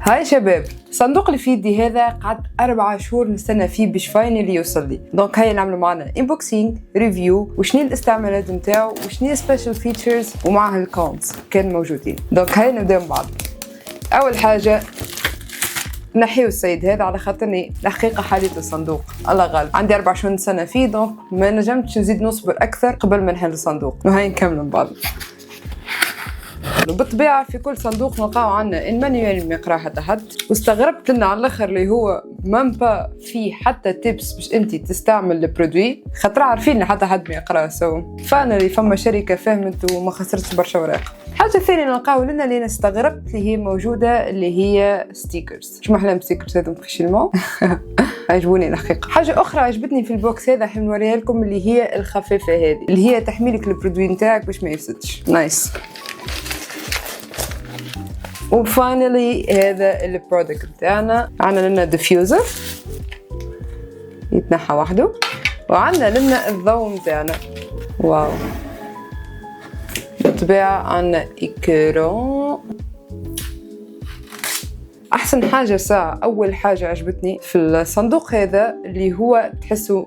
هاي شباب، صندوق اللي في يدي هذا قعدت 4 شهور نستنى فيه باش فاينلي يوصل لي. دونك هاي نعملوا معنا انبوكسينج ريفيو وشني الاستعمالات نتاعو وشني سبيشال فيتشرز ومعها الكونز كان موجودين. دونك هاي نبداو مع بعض. اول حاجه نحيو السيد هذا على خاطرني الحقيقه حالة الصندوق الله غالب، عندي 4 شهور نستنى فيه، دونك ما نجمتش نزيد نصبر اكثر قبل ما نحل الصندوق. وهاي نكمل من بعض. وبالطبيعة في كل صندوق نلقاو عنا المانيوال ما يقراه حتى حد، واستغربت لنا على الاخر اللي هو مامبا فيه حتى تيبس باش انت تستعمل البرودوي، خاطر عارفين حتى حد ما يقراه. فانا فما شركة فهمت وما خسرتش برشا اوراق. حاجة ثانية نلقاو لنا اللي انا استغربت اللي هي موجودة اللي هي ستيكرز. شو محلاهم ستيكرز هذوم فيشيلمون عجبوني الحقيقة. حاجة أخرى عجبتني في البوكس هذا حين نوريها لكم اللي هي الخفيفة هذه اللي هي تحميلك البرودوي نتاعك باش ما يفسدش. نايس. وفاينلي هذا البرودكت بتاعنا، عنا لنا ديفيوزر يتنحى وحده، وعنا لنا الضوء متاعنا. واو، بالطبيعة عنا إكران. أحسن حاجة ساعة، أول حاجة عجبتني في الصندوق هذا اللي هو تحسه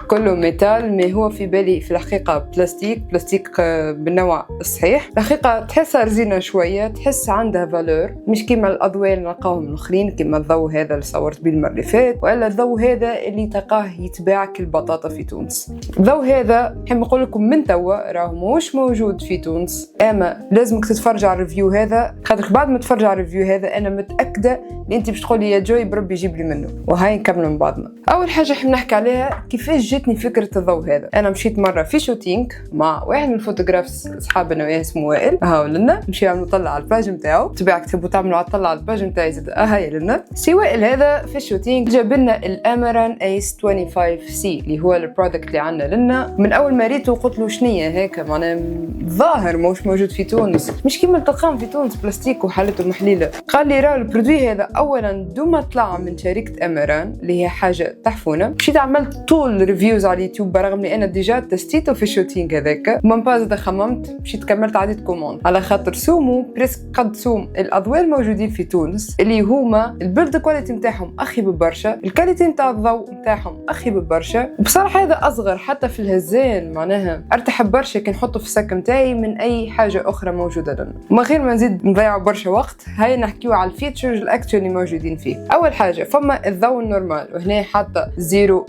كله ميتال، ما هو في بالي في الحقيقة بلاستيك بالنوع الصحيح. الحقيقة تحسها رزينة شوية، تحس عندها فالور، مش كيما الأضواء اللي نلقاوهم الآخرين كيما الضوء هذا اللي صورت بيه المرة اللي فات، ولا الضوء هذا اللي تلقاه يتباع كالبطاطا في تونس. الضوء هذا نحب نقول لكم من توا راهو مش موجود في تونس، اما لازمك تتفرج على الريفيو هذا، خاطرك بعد ما تتفرج على الريفيو هذا انا متأكدة ان انت باش تقولي يا جوي بربي يجيب لي منه. وهاي نكمل من بعضنا. اول حاجة نحب نحكي عليها كيفاش جتني فكرة الضوء هذا. انا مشيت مرة في شوتينج مع واحد من الفوتوغرافز اصحابنا وياه اسمه وائل، هاو لنا مشي عملوا طلع على الباج نتاعو، تبعك تحبوا تعملوا على طلع على الباج نتاعي زاد هاي لنا. سي وائل هذا في الشوتينج جاب لنا الاميران ايس 25 سي اللي هو البرودكت اللي عندنا لنا. من اول ما ريته قلت له شنية هيك، معناها ظاهر مش موجود في تونس، مش كيما تلقاهم في تونس بلاستيك وحالته محليله. قال لي راه البرودوي هذا اولا دوما طلع من شركة اميران اللي هي حاجة تحفونه. مشيت عملت طول ريفيوز على اليوتيوب برغم اني انا ديجا تستيته في الشوتينج هذاك، ومن بعد خممت مشيت كملت عديت كوموند على خاطر سومو بريسك قد سوم الاضواء الموجودين في تونس اللي هما البيلد كواليتي نتاعهم اخي ببرشا، الكاليتي نتاع الضوء نتاعهم اخي ببرشا. وبصراحه هذا اصغر حتى في الهزان، معناها ارتاح برشا كي نحطه في الساك نتاعي من اي حاجه اخرى موجوده لنا. ومن غير ما نزيد نضيعوا برشا وقت، هاي نحكيو على الفيتشرز الاكتوال اللي موجودين فيه. اول حاجه فما الضوء النورمال، وهنا حاطه 0%.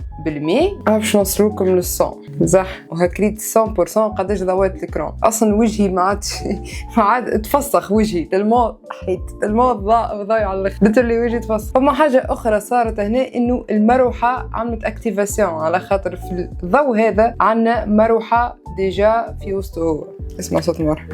باش نوصلوكم للصون صح، وهكريت 100% قداش ضويت الإكران. اصلا وجهي ما عاد تفسخ وجهي تلمو حيت تلمو ضايع على الاخر، قلت لي وجهي تفسخ. فما حاجه اخرى صارت هنا انه المروحه عملت اكتيفاسيون، على خاطر في الضوء هذا عندنا مروحه ديجا في وسطه، هو اسمع صوت المروحه.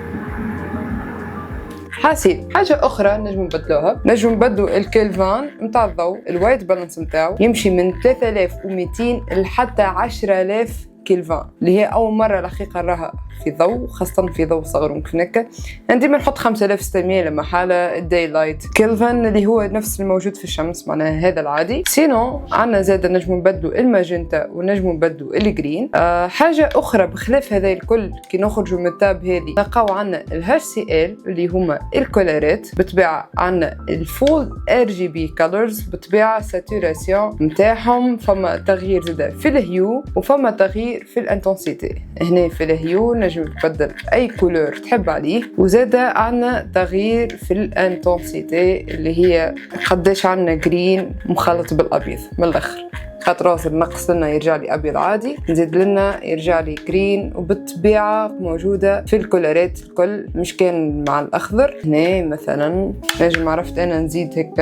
حاسين حاجة أخرى نجم نبدلوها، نجم نبدلو الكلفان متاع الضوء، الوايت بالانس متاعو يمشي من 3200 لحتى 10000 كلفان، اللي هي أول مرة الحقيقة نراها في ضوء، خاصة في ضوء صغر ممكن هكا. أنا ديما نحط 5600 لما حالة الداي لايت كلفان اللي هو نفس الموجود في الشمس، معناها هذا العادي. سينو عنا زاد نجم نبدلو الماجنتا ونجم نبدلو الجرين. حاجة أخرى بخلاف هذا الكل كي نخرجوا من التاب هذه نلقاو عنا الهاش سي ال اللي هما الكولارات، بالطبيعة عنا الفول RGB كولرز، بالطبيعة ساتوراسيون متاعهم فما تغيير زاد في الهيو وفما تغيير في الانتنسيتي. هنا في الهيو نجم تبدل اي كولور تحب عليه، وزاد عنا تغيير في الانتنسيتي اللي هي قداش عنا جرين مخلط بالابيض من الاخر، خاطر راسل نقص لنا يرجع لي ابيض عادي، نزيد لنا يرجع لي جرين، وبالطبيعه موجوده في الكولورات الكل، مش كان مع الاخضر. هنا مثلا نجم عرفت انا نزيد هيك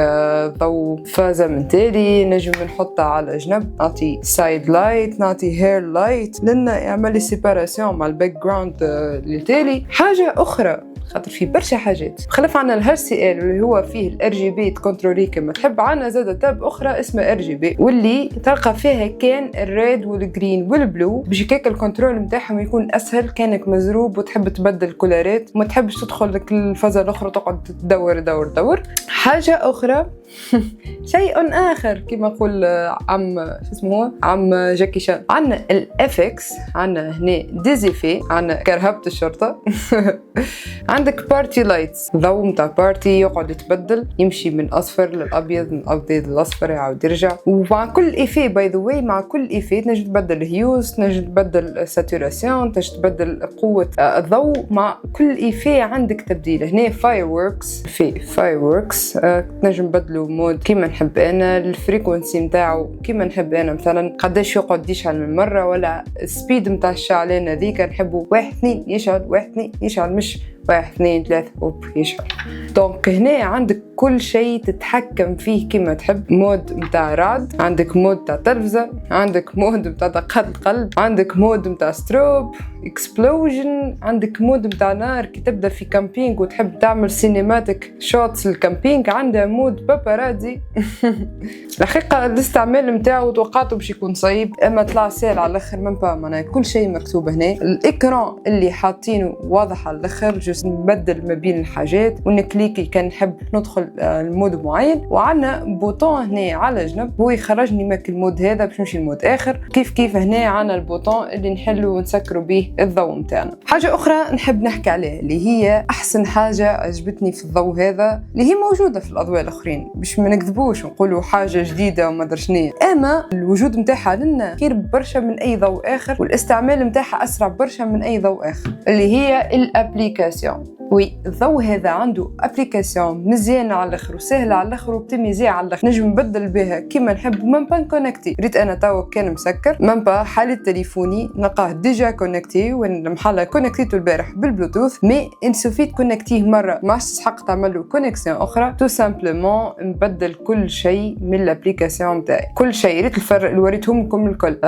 ضوء فازه من تالي، نجم نحطها على جنب، نعطي سايد لايت، نعطي هير لايت لنا يعمل لي سيباراسيون مع الباك جراوند للتالي. حاجه اخرى خاطر في برشا حاجات خلف عنا الهاش سي ال اللي هو فيه الار جي بي تكنترولي كما تحب، عنا زاد تاب اخرى اسمها ار جي بي واللي تلقى فيها كان الريد والجرين والبلو، باش هيك الكنترول نتاعهم يكون اسهل كانك مزروب وتحب تبدل كولارات، وما تحبش تدخل لك الفازه الاخرى تقعد تدور. حاجه اخرى شيء آخر كما يقول عم شو اسمه هو عم جاكي شان. عنا الافكس، عنا هنا ديزيفي، عنا كرهبة الشرطة. عندك بارتي لايتس، ضوء متاع بارتي يقعد يتبدل، يمشي من أصفر للأبيض، من الأبيض للأصفر، يعاود يرجع. ومع كل إيفي باي ذا واي، مع كل إيفي تنجم تبدل هيوز، تنجم تبدل ساتوراسيون، تنجم تبدل قوة الضوء. مع كل إيفي عندك تبديل. هنا فايروركس، في فايروركس تنجم تبدلوا مود كيما نحب أنا، الفريكونسي متاعو كيما نحب أنا، مثلا قداش يقعد يشعل من مرة، ولا السبيد متاع الشعلان هذيك نحبه 1 2 يشعل، 1 2 يشعل، مش 1 2 3 أوب يشعل. دونك هنا عندك كل شيء تتحكم فيه كيما تحب. مود متاع رعد، عندك مود متاع تلفزة، عندك مود متاع دقات القلب، عندك مود متاع ستروب اكسبلوجن، عندك مود متاع نار كي تبدا في كامبينج وتحب تعمل سينماتيك شوتس للكامبينج، عندها مود بابارادي. الحقيقة الاستعمال متاعو توقعته باش يكون صعيب، اما طلع سهل على الاخر. من با معناها كل شيء مكتوب هنا. الاكران اللي حاطينه واضح على الاخر، جوز نبدل ما بين الحاجات ونكليكي كان نحب ندخل المود معين. وعندنا بوطون هنا على جنب هو يخرجني ماك المود هذا باش نمشي المود اخر. كيف هنا عندنا البوطون اللي نحلو ونسكروا به الضوء متاعنا. حاجة أخرى نحب نحكي عليها اللي هي أحسن حاجة عجبتني في الضوء هذا، اللي هي موجودة في الأضواء الآخرين، باش ما نكذبوش ونقولوا حاجة جديدة وما درشنية، أما الوجود متاعها لنا خير برشا من أي ضوء آخر، والاستعمال متاعها أسرع برشا من أي ضوء آخر، اللي هي الابليكاسيون. وي الضوء هذا عنده ابليكاسيون مزيانه على الاخر وسهله على الاخر وبتميزيه على الاخر، نجم نبدل بها كيما نحب ومن با كونكتي. ريت انا توا كان مسكر من با حالة تليفوني نلقاه ديجا كونكتي، ونحلها كونكتيتو البارح بالبلوتوث، مي ان سوفيت كونكتيه مره ما تستحق تعمل له كونيكسيون اخرى، تو سامبلومون نبدل كل شيء من الابليكاسيون نتاعي، كل شيء. ريت الفرق اللي وريتهم لكم الكل،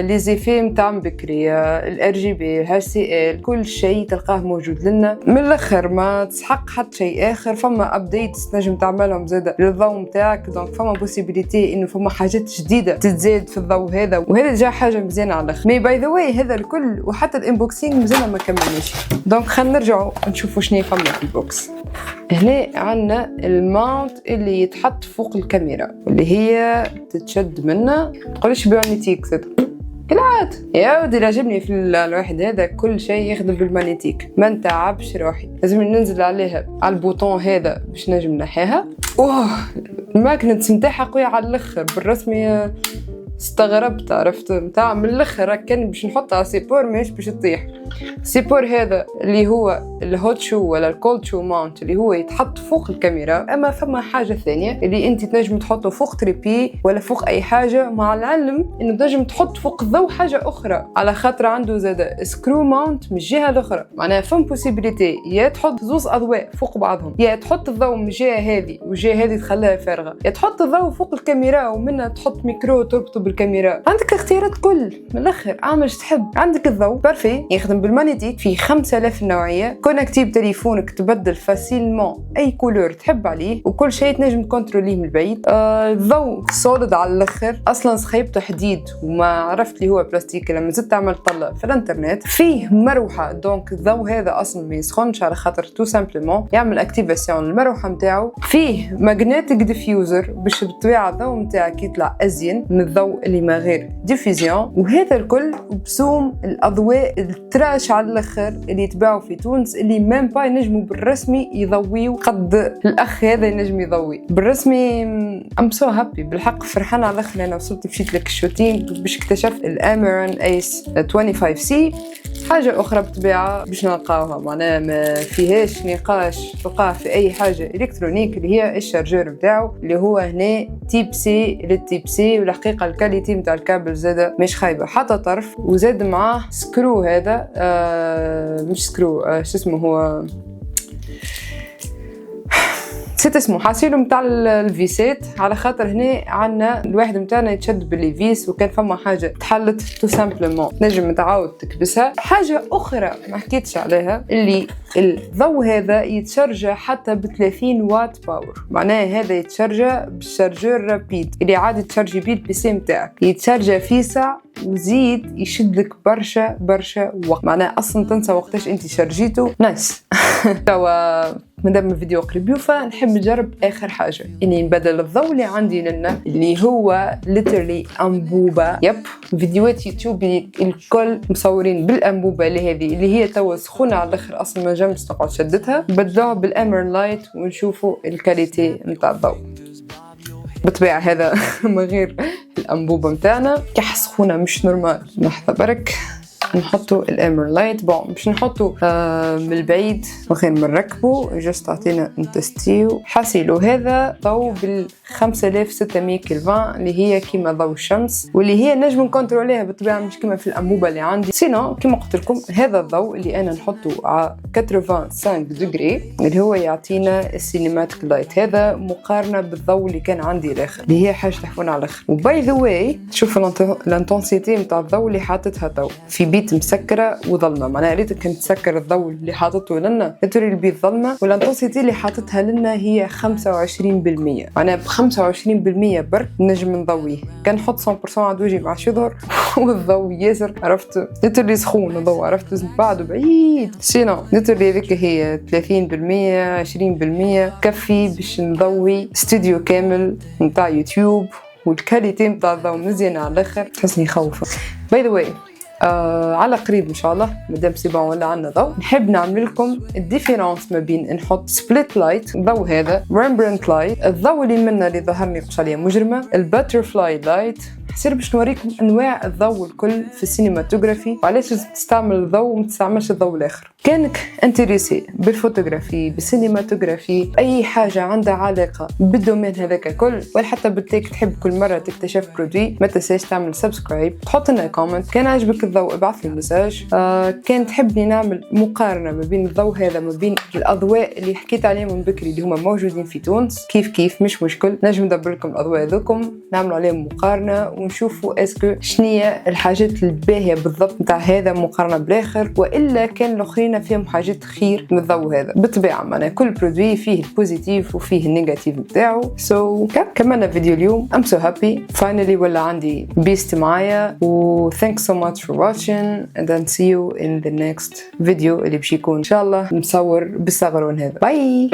لي زيفي نتاع بكري، الار جي بي، الاتش سي ال، كل شيء تلقاه موجود لنا من الاخر، ما تسحق حتى شيء اخر. فما ابديتس نجم تعملهم زاده للضوء نتاعك، دونك فما بوسيبيليتي انه فما حاجات جديده تتزاد في الضوء هذا، وهذا جا حاجه مزيانه على الاخر. مي باي ذا واي هذا الكل وحتى الانبوكسينغ مازال ما كملناش، دونك خلينا نرجعوا نشوفوا شنو فما في البوكس. هنا عندنا الماونت اللي يتحط فوق الكاميرا، اللي هي تتشد منها، تقولش بيونيتيك كالعادة. يا ودي عجبني في الواحد هذا كل شيء يخدم بالمانيتيك، ما نتعبش روحي. لازم ننزل عليها على البوطون هذا باش نجم نحيها. اوه الماكنة نتاعها قوية على الاخر، بالرسمي استغربت، عرفت متاع من الاخر كان باش نحطها على سيبور ماهيش باش تطيح. سيبور هذا اللي هو الهوت شو ولا الكولد شو ماونت اللي هو يتحط فوق الكاميرا، اما فما حاجه ثانيه اللي انت تنجم تحطه فوق تريبي ولا فوق اي حاجه، مع العلم انه تنجم تحط فوق الضوء حاجه اخرى، على خاطر عنده زاد سكرو ماونت من الجهه الاخرى. معناها فم بوسيبيليتي يا تحط زوز اضواء فوق بعضهم، يا تحط الضوء من الجهه هذه والجهه هذه تخليها فارغه، يا تحط الضوء فوق الكاميرا ومنها تحط ميكرو تربطه بالكاميرا. عندك الاختيارات كل من الاخر، اعمل ايش تحب. عندك الضوء بارفي يخدم بالمانيتيك في 5000 نوعيه، كونكتي بتليفونك تبدل فاسيلمون اي كولور تحب عليه، وكل شيء تنجم تكنتروليه من البعيد. الضوء سوليد على الاخر، اصلا صخيبته حديد وما عرفت لي هو بلاستيك لما زدت تعمل طلة في الانترنت. فيه مروحه، دونك الضوء هذا اصلا ما يسخنش على خاطر تو سامبلومون يعمل اكتيفاسيون المروحه نتاعو. فيه ماغنيتيك ديفيوزر باش بالطبيعه الضوء نتاعك يطلع ازين من الضوء اللي ما غير ديفيزيون، وهذا الكل بسوم الاضواء التراش على الاخر اللي يتباعوا في تونس، اللي ميم با ينجموا بالرسمي يضويوا قد الاخ هذا ينجم يضوي بالرسمي. ام سو هابي بالحق، فرحانه على الاخر. انا وصلت مشيت لك الشوتينج باش اكتشفت الاميرون ايس 25 سي. حاجه اخرى بطبيعه باش نلقاوها معناها ما فيهاش نقاش، تلقاه في اي حاجه الكترونيك، اللي هي الشارجور نتاعو اللي هو هنا تيب سي للتيب سي. والحقيقه الكاليتي نتاع الكابل زاده مش خايبه حتى طرف، وزاد معاه سكرو هذا مش سكرو شو اسمه هو نسيت اسمه، حاسيلو متاع الفيسات، على خاطر هنا عندنا الواحد متاعنا يتشد بالفيس وكان فما حاجه تحلت تو سامبلومون نجم تعاود تكبسها. حاجه اخرى ما حكيتش عليها، اللي الضوء هذا يتشارجا حتى ب 30 وات باور، معناها هذا يتشارجا بالشارجور رابيد اللي عادي تشارجي بيه البي سي نتاعك، يتشارجا في ساعه وزيد يشدلك برشا برشا وقت، معناها اصلا تنسى وقتاش انت شرجيته. نايس. توا مادام الفيديو قريب يوفى نحب نجرب اخر حاجه اني نبدل الضوء اللي عندي لنا اللي هو literally انبوبه. يب فيديوهات يوتيوب الكل مصورين بالانبوبه اللي هي توا سخونه على الاخر، اصلا ما جمش تقعد شدتها. بدلوها بالامر لايت ونشوفوا الكاليتي نتاع الضوء. بالطبيعه هذا من غير الانبوبه متاعنا، كح سخونه مش نورمال. لحظه برك نحطوا الامر لايت. بون باش نحطوا من البعيد من غير ما نركبوا، جست عطينا نتستيو. حاسيلو هذا ضوء بال 5600 كلفان اللي هي كيما ضوء الشمس، واللي هي نجم نكونتروليها بالطبيعه مش كيما في الانبوبه اللي عندي. سينو كيما قلت لكم هذا الضوء اللي انا نحطه على 85 دوغري اللي هو يعطينا السينماتيك لايت. هذا مقارنه بالضوء اللي كان عندي الاخر اللي هي حاجه تحفون على الاخر. وباي ذا واي شوفوا الانتنسيتي نتاع الضوء اللي حاطتها تو في بيت مسكره وظلمه، معناها ريت كنت تسكر الضوء اللي حاطته لنا توري البيت ظلمه، والانتنسيتي اللي حاطتها لنا هي 25%. معناها ب 25% برك نجم نضويه. كان نحط 100% على وجهي مع شظهر والضوء ياسر عرفت نتوري سخون الضوء عرفت بعده بعيد. سينو نتوري هذيك هي 30% 20% كفي باش نضوي استوديو كامل نتاع يوتيوب، والكاليتي نتاع الضوء مزيانه على الاخر تحسني خوفه. باي ذا واي على قريب ان شاء الله مادام سي بون ولا عندنا ضوء نحب نعمل لكم الديفيرونس ما بين نحط سبليت لايت الضوء هذا، ريمبرانت لايت الضوء اللي منا اللي ظهرني قشاليه مجرمه، الباترفلاي لايت. حسير باش نوريكم انواع الضوء الكل في السينماتوغرافي وعلاش تستعمل الضوء وما تستعملش الضوء الاخر. كانك انتريسي بالفوتوغرافي بالسينماتوغرافي باي حاجه عندها علاقه بالدومين هذاك كل، ولا حتى بالتيك تحب كل مره تكتشف برودوي، ما تنساش تعمل سبسكرايب، تحط لنا كومنت. كان عجبك الضوء ابعث لي مساج. كان تحبني نعمل مقارنه ما بين الضوء هذا ما بين الاضواء اللي حكيت عليهم من بكري اللي هما موجودين في تونس، كيف مش مشكل نجم ندبر لكم الاضواء هذوكم نعملوا عليهم مقارنه ونشوفوا اسكو شنية الحاجات الباهيه بالضبط نتاع هذا مقارنه بالاخر، والا كان الاخرين فيهم حاجات خير من الضوء هذا. بالطبيعه معنا كل برودوي فيه البوزيتيف وفيه النيجاتيف نتاعو. كملنا فيديو اليوم. I'm so happy finally ولا عندي بيست معايا و thanks so much for watching and then see you in the next video اللي باش يكون ان شاء الله مصور بالصغرون هذا. باي.